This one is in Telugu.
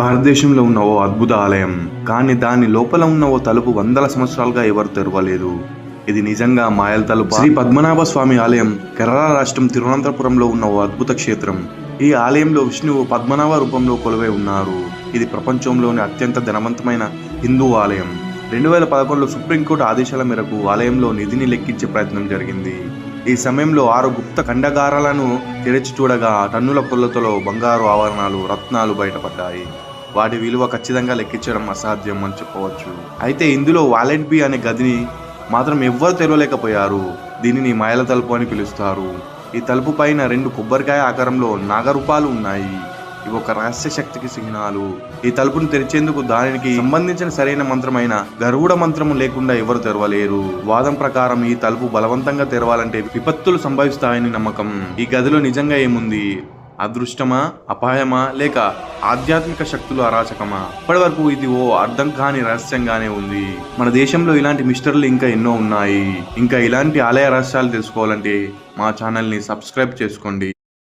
భారతదేశంలో ఉన్న ఓ అద్భుత ఆలయం, కానీ దాని లోపల ఉన్న ఓ తలుపు వందల సంవత్సరాలుగా ఎవరు తెరవలేదు. ఇది నిజంగా మాయల తలుపు. శ్రీ పద్మనాభ స్వామి ఆలయం కేరళ రాష్ట్రం తిరువనంతపురంలో ఉన్న ఓ అద్భుత క్షేత్రం. ఈ ఆలయంలో విష్ణువు పద్మనాభ రూపంలో కొలువై ఉన్నారు. ఇది ప్రపంచంలోని అత్యంత ధనవంతమైన హిందూ ఆలయం. 2011లో సుప్రీంకోర్టు ఆదేశాల మేరకు ఆలయంలో నిధిని లెక్కించే ప్రయత్నం జరిగింది. ఈ సమయంలో 6 గుప్త ఖండాగారాలను తెరచి చూడగా టన్నుల కొలతలో బంగారు ఆభరణాలు, రత్నాలు బయటపడ్డాయి. వాటి విలువ ఖచ్చితంగా లెక్కించడం అసాధ్యం అని చెప్పవచ్చు. అయితే ఇందులో వాలెట్ బి అనే గదిని మాత్రం ఎవ్వరు తెరవలేకపోయారు. దీనిని మాయల తలుపు అని పిలుస్తారు. ఈ తలుపు పైన 2 కొబ్బరికాయ ఆకారంలో నాగరూపాలు ఉన్నాయి. ఇవి ఒక రహస్య శక్తికి చిహ్నాలు. ఈ తలుపును తెరిచేందుకు దానికి సంబంధించిన సరైన మంత్రమైన గరుడ మంత్రము లేకుండా ఎవరు తెరవలేరు. వాదం ప్రకారం ఈ తలుపు బలవంతంగా తెరవాలంటే విపత్తులు సంభవిస్తాయని నమ్మకం. ఈ గదిలో నిజంగా ఏముంది? అదృష్టమా, అపాయమా, లేక ఆధ్యాత్మిక శక్తులు అరాచకమా? ఇప్పటి వరకు ఇది ఓ అర్థం కాని రహస్యంగానే ఉంది. మన దేశంలో ఇలాంటి మిస్టరీలు ఇంకా ఎన్నో ఉన్నాయి. ఇంకా ఇలాంటి ఆలయ రహస్యాలు తెలుసుకోవాలంటే మా ఛానల్ని సబ్స్క్రైబ్ చేసుకోండి.